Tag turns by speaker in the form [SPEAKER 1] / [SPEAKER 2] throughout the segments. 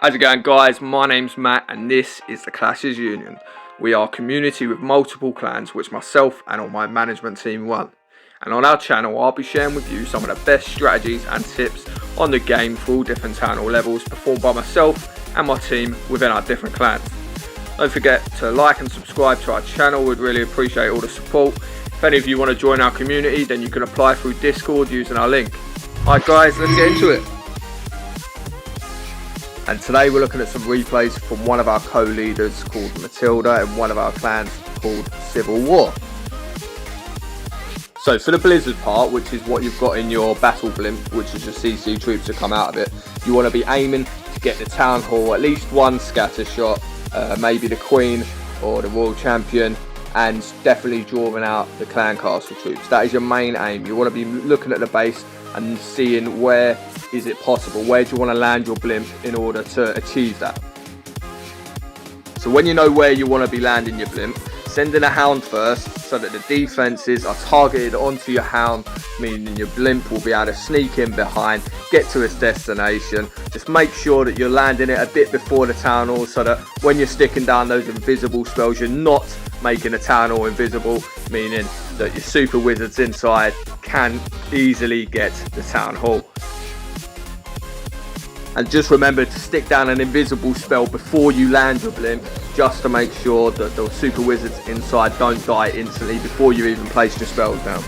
[SPEAKER 1] How's it going, guys? My name's Matt and this is the Clashes Union. We are a community with multiple clans which myself and all my management team run. And on our channel I'll be sharing with you some of the best strategies and tips on the game for all different Townhall levels performed by myself and my team within our different clans. Don't forget to like and subscribe to our channel, we'd really appreciate all the support. If any of you want to join our community, then you can apply through Discord using our link. Alright guys, let's get into it. And today we're looking at some replays from one of our co-leaders called Matilda and one of our clans called Civil War. So for the Blizzard part, which is what you've got in your battle blimp, which is your CC troops that come out of it, you want to be aiming to get the Townhall at least one scatter shot, maybe the Queen or the Royal Champion, and definitely drawing out the clan castle troops. That is your main aim. You want to be looking at the base and seeing where is it possible, where do you want to land your blimp in order to achieve that. So when you know where you want to be landing your blimp, send in a Hound first so that the defences are targeted onto your Hound, meaning your blimp will be able to sneak in behind, get to its destination. Just make sure that you're landing it a bit before the Townhall so that when you're sticking down those invisible spells, you're not making the Townhall invisible, meaning that your super wizards inside can easily get the Townhall. And just remember to stick down an invisible spell before you land your blimp, just to make sure that the super wizards inside don't die instantly before you even place your spells down.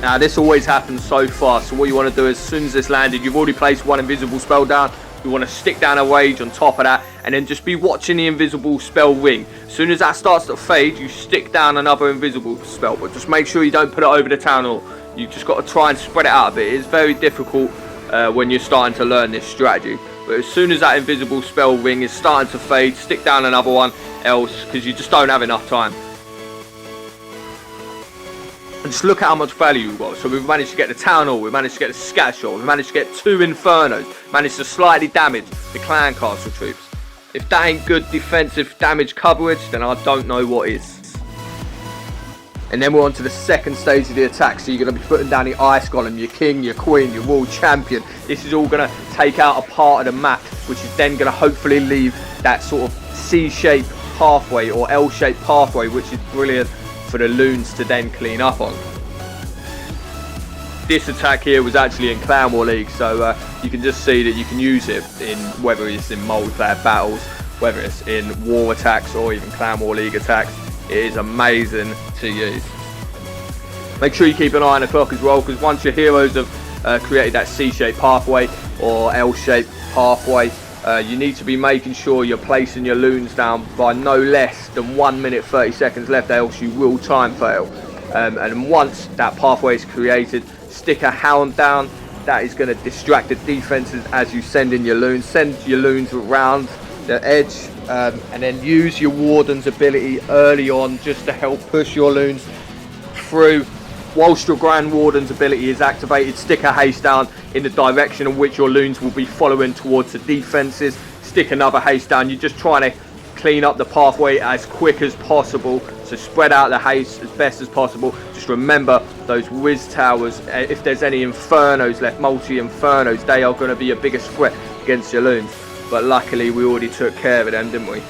[SPEAKER 1] Now this always happens so fast, so what you want to do is, as soon as it's landed, you've already placed one invisible spell down, you want to stick down a rage on top of that, and then just be watching the invisible spell ring. As soon as that starts to fade, you stick down another invisible spell, but just make sure you don't put it over the Townhall. You just got to try and spread it out a bit. It's very difficult when you're starting to learn this strategy, but as soon as that invisible spell ring is starting to fade, stick down another one else, because you just don't have enough time. And just look at how much value we've got. So we've managed to get the Townhall, we've managed to get the scatter shot, we've managed to get 2 Infernos, managed to slightly damage the clan castle troops. If that ain't good defensive damage coverage, then I don't know what is. And then we're on to the second stage of the attack. So you're going to be putting down the Ice Golem, your King, your Queen, your World Champion. This is all going to take out a part of the map, which is then going to hopefully leave that sort of C-shaped pathway or L-shaped pathway, which is brilliant for the Loons to then clean up on. This attack here was actually in Clan War League, so you can just see that you can use it in, whether it's in multiplayer battles, whether it's in war attacks or even Clan War League attacks. It is amazing to use. Make sure you keep an eye on the clock as well, because once your heroes have created that C-shaped pathway or L-shaped pathway, you need to be making sure you're placing your Loons down by no less than 1 minute 30 seconds left, else you will time fail. And once that pathway is created, stick a Hound down. That is going to distract the defenses as you send in your Loons. Send your Loons around the edge, and then use your Warden's ability early on just to help push your Loons through. Whilst your Grand Warden's ability is activated, stick a Haste down in the direction in which your Loons will be following towards the defences. Stick another Haste down. You're just trying to clean up the pathway as quick as possible, so spread out the Haste as best as possible. Just remember those Wiz Towers, if there's any Infernos left, multi-Infernos, they are going to be your biggest threat against your Loons. But luckily we already took care of them, didn't we?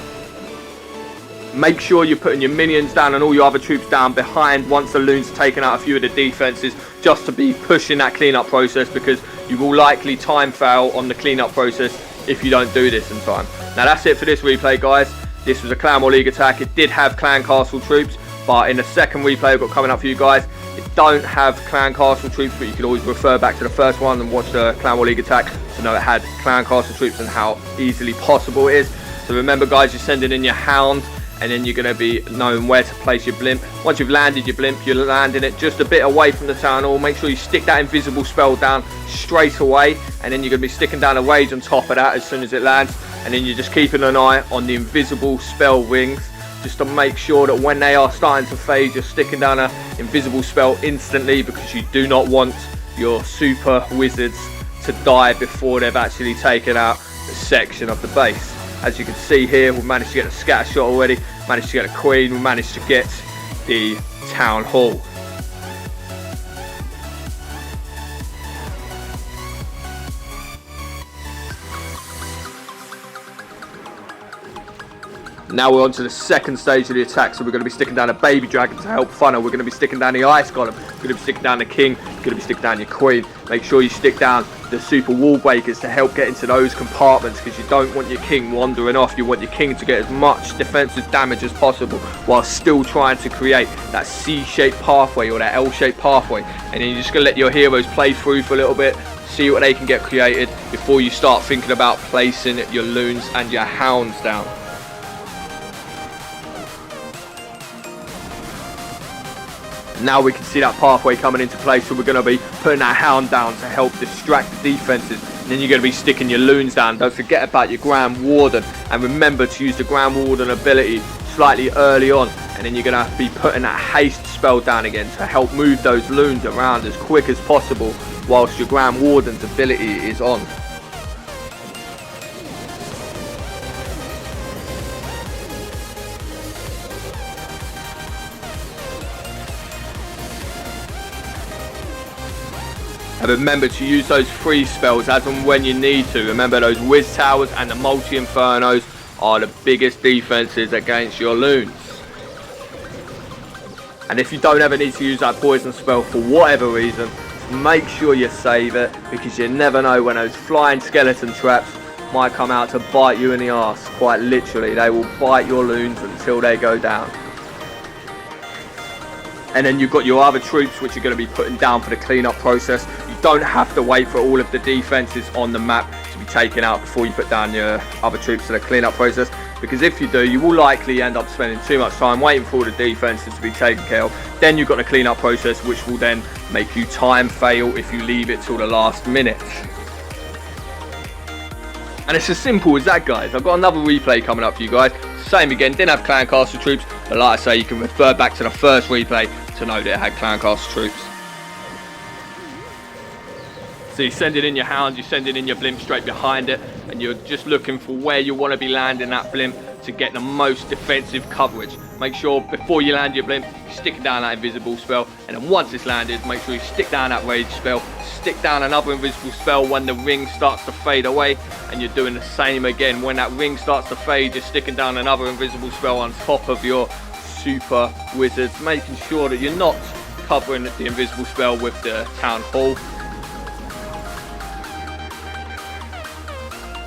[SPEAKER 1] Make sure you're putting your minions down and all your other troops down behind once the Loons have taken out a few of the defences, just to be pushing that cleanup process, because you will likely time fail on the cleanup process if you don't do this in time. Now that's it for this replay, guys. This was a Clan War League attack. It did have clan castle troops, but in the second replay I've got coming up for you guys, it don't have clan castle troops, but you can always refer back to the first one and watch the Clan War League attack to know it had clan castle troops and how easily possible it is. So remember, guys, you're sending in your Hound, and then you're going to be knowing where to place your blimp. Once you've landed your blimp, you're landing it just a bit away from the Townhall. Make sure you stick that invisible spell down straight away, and then you're going to be sticking down a rage on top of that as soon as it lands, and then you're just keeping an eye on the invisible spell rings, just to make sure that when they are starting to fade, you're sticking down an invisible spell instantly, because you do not want your super wizards to die before they've actually taken out a section of the base. As you can see here, we've managed to get a scatter shot already, managed to get a Queen, we managed to get the Townhall. Now we're on to the second stage of the attack, so we're going to be sticking down a baby dragon to help funnel. We're going to be sticking down the ice golem, we're going to be sticking down the king, we're going to be sticking down your queen. Make sure you stick down the super wall breakers to help get into those compartments, because you don't want your king wandering off. You want your king to get as much defensive damage as possible while still trying to create that C-shaped pathway or that L-shaped pathway. And then you're just going to let your heroes play through for a little bit, see what they can get created before you start thinking about placing your loons and your hounds down. Now we can see that pathway coming into place, so we're going to be putting that hound down to help distract the defenses. And then you're going to be sticking your loons down. Don't forget about your Grand Warden, and remember to use the Grand Warden ability slightly early on. And then you're going to be putting that haste spell down again to help move those loons around as quick as possible whilst your Grand Warden's ability is on. And remember to use those free spells as and when you need to. Remember, those whiz towers and the multi-infernos are the biggest defenses against your loons. And if you don't ever need to use that poison spell for whatever reason, make sure you save it, because you never know when those flying skeleton traps might come out to bite you in the arse. Quite literally, they will bite your loons until they go down. And then you've got your other troops which you're going to be putting down for the cleanup process. You don't have to wait for all of the defenses on the map to be taken out before you put down your other troops for the cleanup process, because if you do, you will likely end up spending too much time waiting for all the defenses to be taken care of. Then you've got the cleanup process, which will then make you time fail if you leave it till the last minute. And it's as simple as that, guys. I've got another replay coming up for you guys. Same again, didn't have clan castle troops, but like I say, you can refer back to the first replay to know that it had clan castle troops. So you're sending in your hounds, you're sending in your blimp straight behind it, and you're just looking for where you want to be landing that blimp to get the most defensive coverage. Make sure before you land your blimp, you stick down that invisible spell, and then once it's landed, make sure you stick down that rage spell, stick down another invisible spell when the ring starts to fade away, and you're doing the same again. When that ring starts to fade, you're sticking down another invisible spell on top of your super wizards, making sure that you're not covering the invisible spell with the Townhall.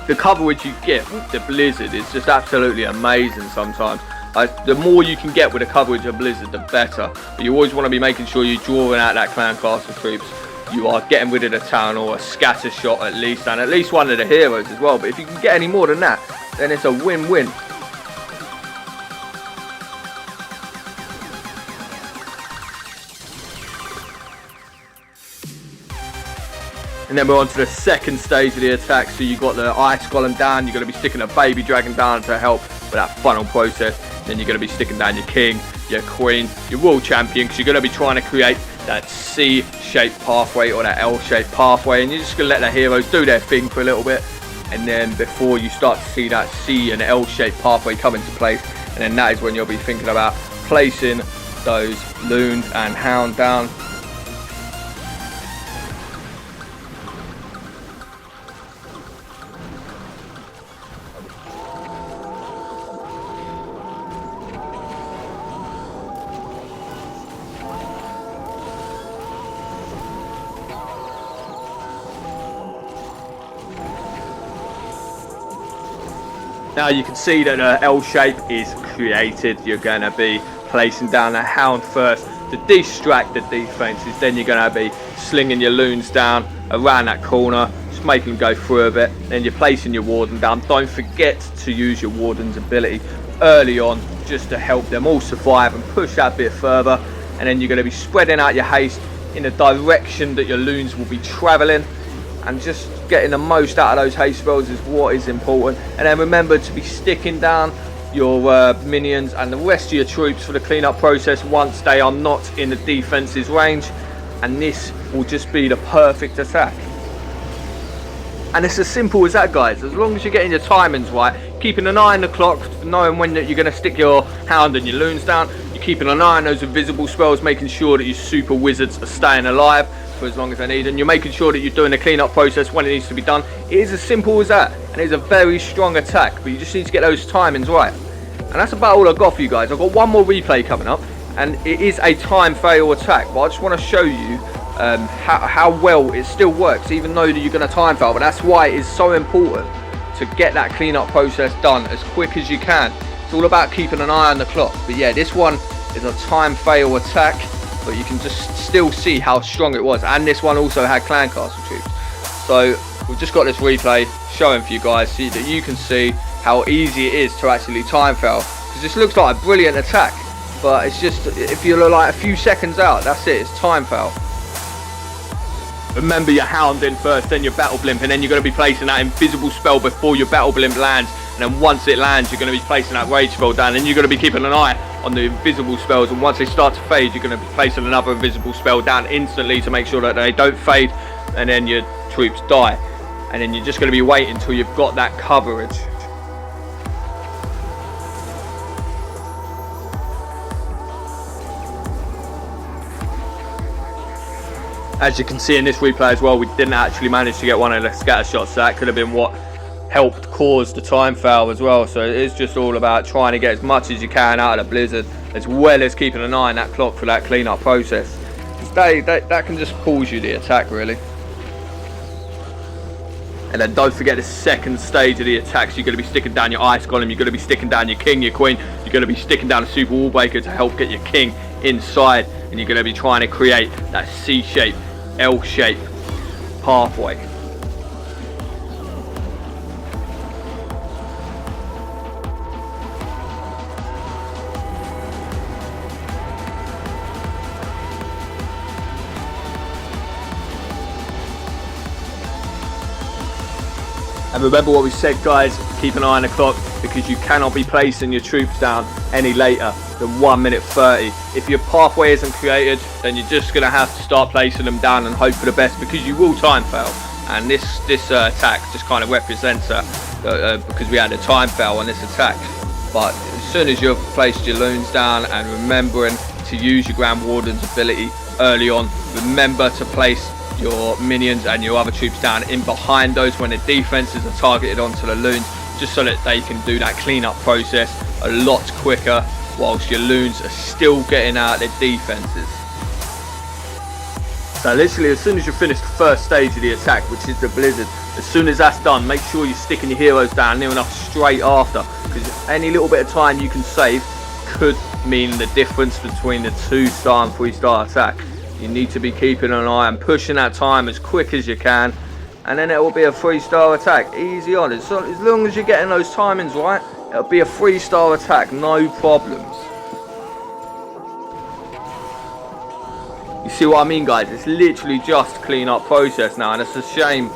[SPEAKER 1] The coverage you get with the blizzard is just absolutely amazing sometimes. The more you can get with the coverage of blizzard, the better. But you always want to be making sure you're drawing out that clan castle troops. You are getting rid of the town, or a scatter shot at least, and at least one of the heroes as well. But if you can get any more than that, then it's a win-win. And then we're on to the second stage of the attack. So you've got the ice golem down, you're going to be sticking a baby dragon down to help with that funnel process. Then you're going to be sticking down your king, your queen, your world champion, because you're going to be trying to create that C-shaped pathway or that L-shaped pathway, and you're just going to let the heroes do their thing for a little bit. And then before you start to see that C and L-shaped pathway come into place, and then that is when you'll be thinking about placing those loons and hound down. Now you can see that the L shape is created. You're going to be placing down the hound first to distract the defenses. Then you're going to be slinging your loons down around that corner, just making them go through a bit. Then you're placing your warden down. Don't forget to use your warden's ability early on just to help them all survive and push that bit further. And then you're going to be spreading out your haste in the direction that your loons will be travelling, and just getting the most out of those haste spells is what is important. And then remember to be sticking down your minions and the rest of your troops for the cleanup process once they are not in the defense's range, and this will just be the perfect attack. And it's as simple as that, guys. As long as you're getting your timings right, keeping an eye on the clock, knowing when you're going to stick your hound and your loons down, you're keeping an eye on those invisible spells, making sure that your super wizards are staying alive for as long as they need, and you're making sure that you're doing the cleanup process when it needs to be done. It is as simple as that, and it's a very strong attack, but you just need to get those timings right. And that's about all I've got for you guys. I've got one more replay coming up, and it is a time fail attack, but I just want to show you how well it still works, even though you're going to time fail. But that's why it is so important to get that cleanup process done as quick as you can. It's all about keeping an eye on the clock. But yeah, this one is a time fail attack, but you can just still see how strong it was. And this one also had clan castle troops. So we've just got this replay showing for you guys so that you can see how easy it is to actually time fail. Because this looks like a brilliant attack, but it's just, if you're like a few seconds out, that's it, it's time fail. Remember your Hound in first, then your Battle Blimp, and then you're going to be placing that invisible spell before your Battle Blimp lands. And then once it lands, you're going to be placing that Rage spell down, and you're going to be keeping an eye on the invisible spells. And once they start to fade, you're going to be placing another invisible spell down instantly to make sure that they don't fade, and then your troops die. And then you're just going to be waiting until you've got that coverage. As you can see in this replay as well, we didn't actually manage to get one of the scatter shots, so that could have been what helped cause the time fail as well. So it is just all about trying to get as much as you can out of the blizzard, as well as keeping an eye on that clock for that cleanup process. That can just pause you the attack, really. And then don't forget the second stage of the attacks. You're going to be sticking down your Ice Golem, you're going to be sticking down your King, your Queen, you're going to be sticking down a Super WallBreaker to help get your King inside, and you're going to be trying to create that C shape, L shape pathway. And remember what we said, guys, keep an eye on the clock, because you cannot be placing your troops down any later than 1 minute 30. If your pathway isn't created, then you're just going to have to start placing them down and hope for the best, because you will time fail. And this attack just kind of represents because we had a time fail on this attack. But as soon as you've placed your Loons down and remembering to use your Grand Warden's ability early on, remember to place your minions and your other troops down in behind those when the defenses are targeted onto the Loons, just so that they can do that cleanup process a lot quicker, whilst your Loons are still getting out their defenses. So literally, as soon as you finish the first stage of the attack, which is the blizzard, as soon as that's done, make sure you're sticking your heroes down near enough straight after, because any little bit of time you can save could mean the difference between the 2-star and 3-star attack. You need to be keeping an eye and pushing that time as quick as you can, and then it will be a 3-star attack, easy on it. So as long as you're getting those timings right, it'll be a 3-star attack, no problems. You see what I mean, guys? It's literally just clean-up process now, and it's a shame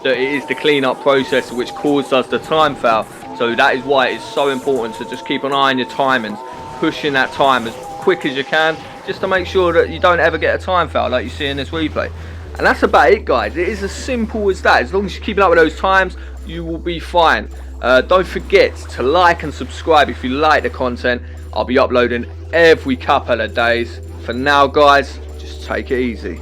[SPEAKER 1] that it is the clean-up process which caused us the time fail. So that is why it's so important to just keep an eye on your timings, pushing that time as quick as you can, just to make sure that you don't ever get a time fail like you see in this replay. And that's about it, guys. It is as simple as that. As long as you're keeping up with those times, you will be fine. Don't forget to like and subscribe if you like the content. I'll be uploading every couple of days. For now, guys, just take it easy.